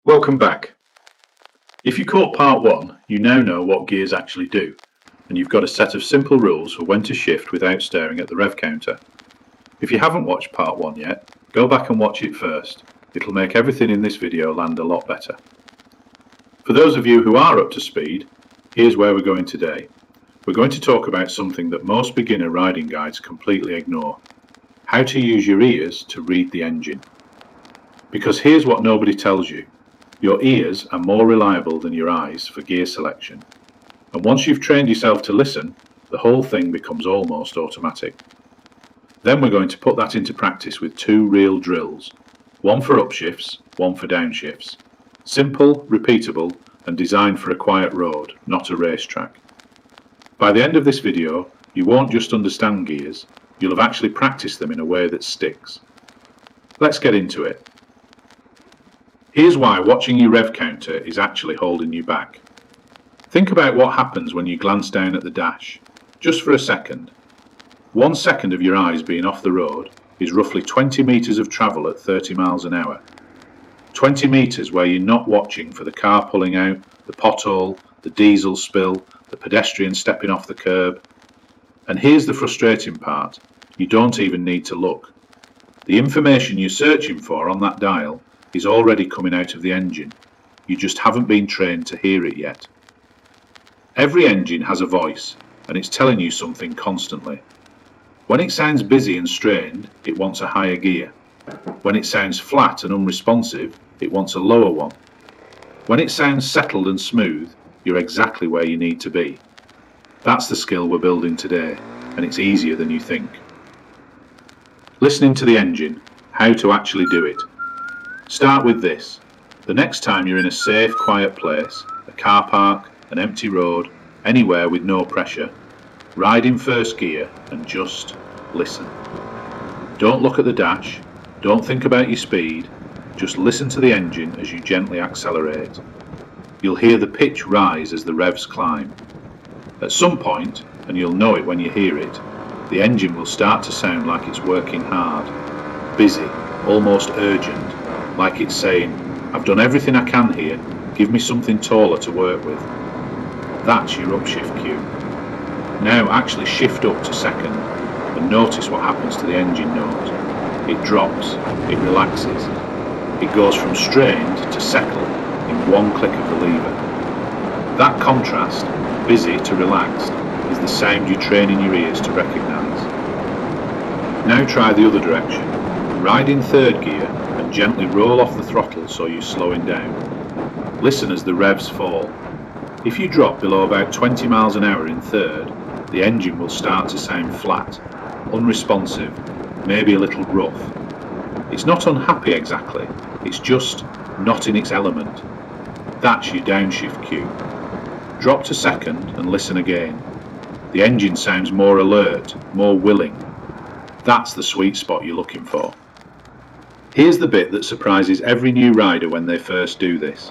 Welcome back. If you caught part 1, you now know what gears actually do, and you've got a set of simple rules for when to shift without staring at the rev counter. If you haven't watched part 1 yet, go back and watch it first. It'll make everything in this video land a lot better. For those of you who are up to speed, here's where we're going today. We're going to talk about something that most beginner riding guides completely ignore: how to use your ears to read the engine. Because here's what nobody tells you: your ears are more reliable than your eyes for gear selection. And once you've trained yourself to listen, the whole thing becomes almost automatic. Then we're going to put that into practice with 2 real drills, one for upshifts, one for downshifts. Simple, repeatable, and designed for a quiet road, not a racetrack. By the end of this video, you won't just understand gears, you'll have actually practiced them in a way that sticks. Let's get into it. Here's why watching your rev counter is actually holding you back. Think about what happens when you glance down at the dash, just for a second. 1 second of your eyes being off the road is roughly 20 metres of travel at 30 miles an hour. 20 metres where you're not watching for the car pulling out, the pothole, the diesel spill, the pedestrian stepping off the curb. And here's the frustrating part: you don't even need to look. The information you're searching for on that dial is already coming out of the engine. You just haven't been trained to hear it yet. Every engine has a voice, and it's telling you something constantly. When it sounds busy and strained, it wants a higher gear. When it sounds flat and unresponsive, it wants a lower one. When it sounds settled and smooth, you're exactly where you need to be. That's the skill we're building today, and it's easier than you think. Listening to the engine, how to actually do it. Start with this. The next time you're in a safe, quiet place, a car park, an empty road, anywhere with no pressure, ride in first gear and just listen. Don't look at the dash, don't think about your speed, just listen to the engine as you gently accelerate. You'll hear the pitch rise as the revs climb. At some point, and you'll know it when you hear it, the engine will start to sound like it's working hard, busy, almost urgent, like it's saying, "I've done everything I can here, give me something taller to work with." That's your upshift cue. Now actually shift up to second and notice what happens to the engine note. It drops, it relaxes, it goes from strained to settled in one click of the lever. That contrast, busy to relaxed, is the sound you train in your ears to recognise. Now try the other direction. Ride in third gear and gently roll off the throttle so you're slowing down. Listen as the revs fall. If you drop below about 20 miles an hour in third, the engine will start to sound flat, unresponsive, maybe a little rough. It's not unhappy exactly, it's just not in its element. That's your downshift cue. Drop to second and listen again. The engine sounds more alert, more willing. That's the sweet spot you're looking for. Here's the bit that surprises every new rider when they first do this.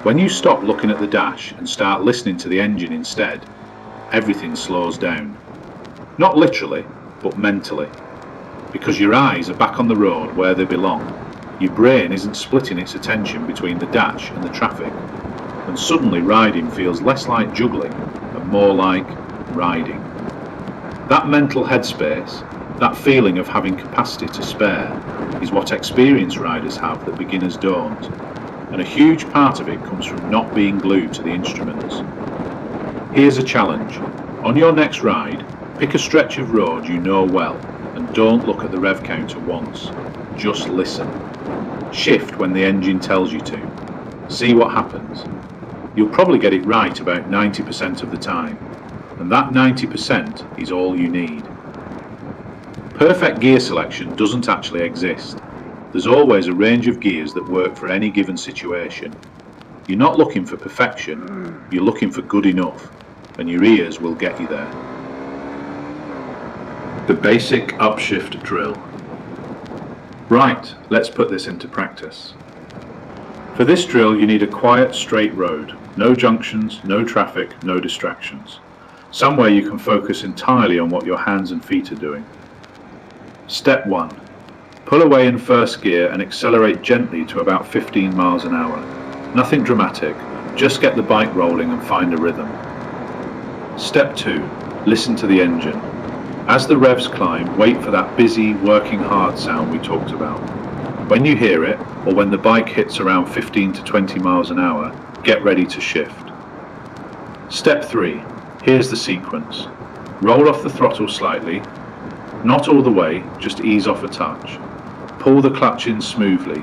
When you stop looking at the dash and start listening to the engine instead, everything slows down. Not literally, but mentally. Because your eyes are back on the road where they belong. Your brain isn't splitting its attention between the dash and the traffic. And suddenly riding feels less like juggling and more like riding. That mental headspace, that feeling of having capacity to spare, is what experienced riders have that beginners don't. And a huge part of it comes from not being glued to the instruments. Here's a challenge. On your next ride, pick a stretch of road you know well and don't look at the rev counter once. Just listen. Shift when the engine tells you to. See what happens. You'll probably get it right about 90% of the time, and that 90% is all you need. Perfect gear selection doesn't actually exist. There's always a range of gears that work for any given situation. You're not looking for perfection, you're looking for good enough, and your ears will get you there. The basic upshift drill. Right, let's put this into practice. For this drill you need a quiet, straight road, no junctions, no traffic, no distractions. Somewhere you can focus entirely on what your hands and feet are doing. Step 1. Pull away in first gear and accelerate gently to about 15 miles an hour. Nothing dramatic, just get the bike rolling and find a rhythm. Step 2. Listen to the engine. As the revs climb, wait for that busy, working hard sound we talked about. When you hear it, or when the bike hits around 15 to 20 miles an hour, get ready to shift. Step 3. Here's the sequence. Roll off the throttle slightly, not all the way, just ease off a touch. Pull the clutch in smoothly.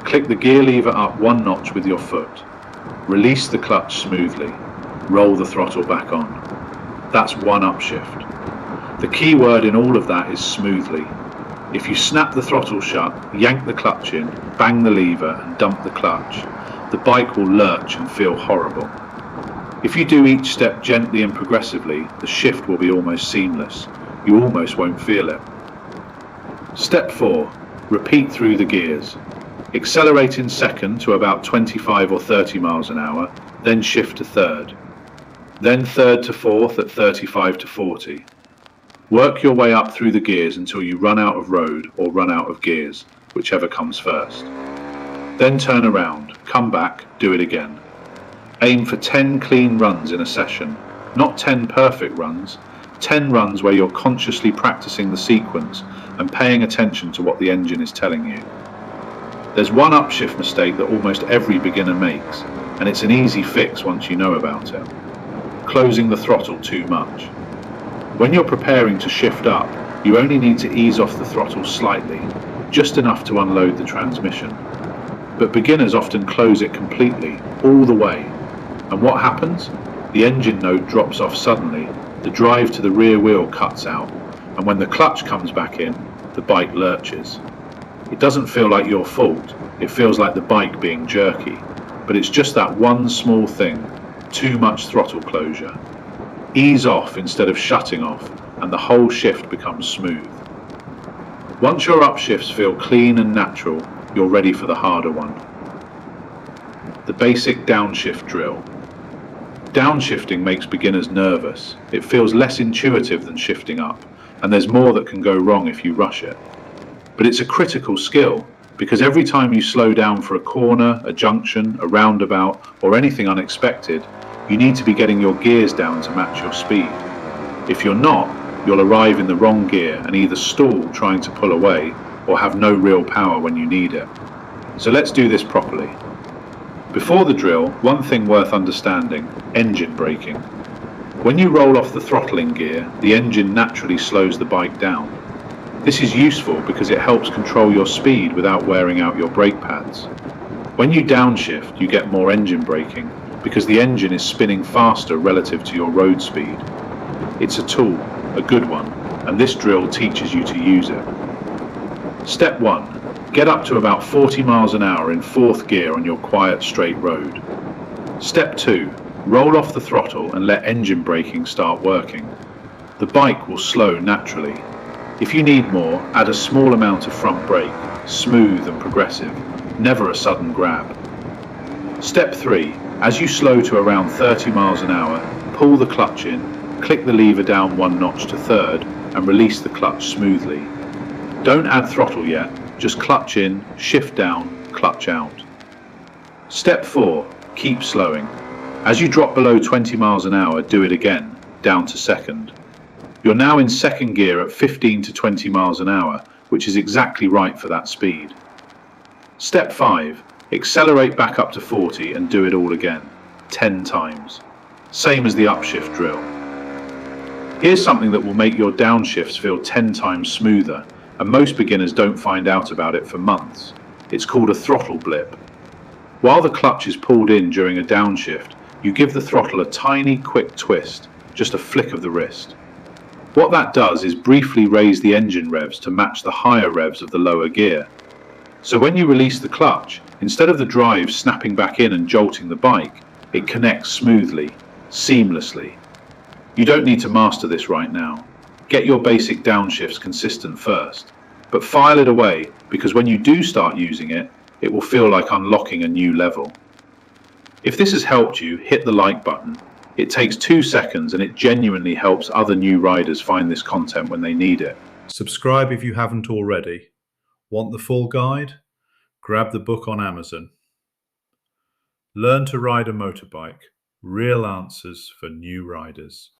Click the gear lever up one notch with your foot. Release the clutch smoothly. Roll the throttle back on. That's one upshift. The key word in all of that is smoothly. If you snap the throttle shut, yank the clutch in, bang the lever and dump the clutch, the bike will lurch and feel horrible. If you do each step gently and progressively, the shift will be almost seamless. You almost won't feel it. Step 4. Repeat through the gears. Accelerate in second to about 25 or 30 miles an hour, then shift to third. Then third to fourth at 35 to 40. Work your way up through the gears until you run out of road or run out of gears, whichever comes first. Then turn around, come back, do it again. Aim for 10 clean runs in a session, not 10 perfect runs, 10 runs where you're consciously practicing the sequence and paying attention to what the engine is telling you. There's one upshift mistake that almost every beginner makes, and it's an easy fix once you know about it. Closing the throttle too much. When you're preparing to shift up, you only need to ease off the throttle slightly, just enough to unload the transmission. But beginners often close it completely, all the way. And what happens? The engine note drops off suddenly, the drive to the rear wheel cuts out, and when the clutch comes back in, the bike lurches. It doesn't feel like your fault, it feels like the bike being jerky, but it's just that one small thing, too much throttle closure. Ease off instead of shutting off, and the whole shift becomes smooth. Once your upshifts feel clean and natural, you're ready for the harder one. The basic downshift drill. Downshifting makes beginners nervous. It feels less intuitive than shifting up, and there's more that can go wrong if you rush it. But it's a critical skill, because every time you slow down for a corner, a junction, a roundabout, or anything unexpected, you need to be getting your gears down to match your speed. If you're not, you'll arrive in the wrong gear and either stall trying to pull away or have no real power when you need it. So let's do this properly. Before the drill, one thing worth understanding: engine braking. When you roll off the throttling gear, the engine naturally slows the bike down. This is useful because it helps control your speed without wearing out your brake pads. When you downshift, you get more engine braking because the engine is spinning faster relative to your road speed. It's a tool, a good one, and this drill teaches you to use it. Step 1. Get up to about 40 miles an hour in fourth gear on your quiet straight road. Step 2. Roll off the throttle and let engine braking start working. The bike will slow naturally. If you need more, add a small amount of front brake, smooth and progressive, never a sudden grab. Step 3. As you slow to around 30 miles an hour, pull the clutch in, click the lever down one notch to third, and release the clutch smoothly. Don't add throttle yet, just clutch in, shift down, clutch out. Step 4. Keep slowing. As you drop below 20 miles an hour, do it again, down to second. You're now in second gear at 15 to 20 miles an hour, which is exactly right for that speed. Step 5. Accelerate back up to 40 and do it all again, 10 times. Same as the upshift drill. Here's something that will make your downshifts feel 10 times smoother, and most beginners don't find out about it for months. It's called a throttle blip. While the clutch is pulled in during a downshift, you give the throttle a tiny, quick twist, just a flick of the wrist. What that does is briefly raise the engine revs to match the higher revs of the lower gear. So when you release the clutch, instead of the drive snapping back in and jolting the bike, it connects smoothly, seamlessly. You don't need to master this right now. Get your basic downshifts consistent first, but file it away, because when you do start using it, it will feel like unlocking a new level. If this has helped you, hit the like button. It takes 2 seconds and it genuinely helps other new riders find this content when they need it. Subscribe if you haven't already. Want the full guide? Grab the book on Amazon. Learn to ride a motorbike. Real answers for new riders.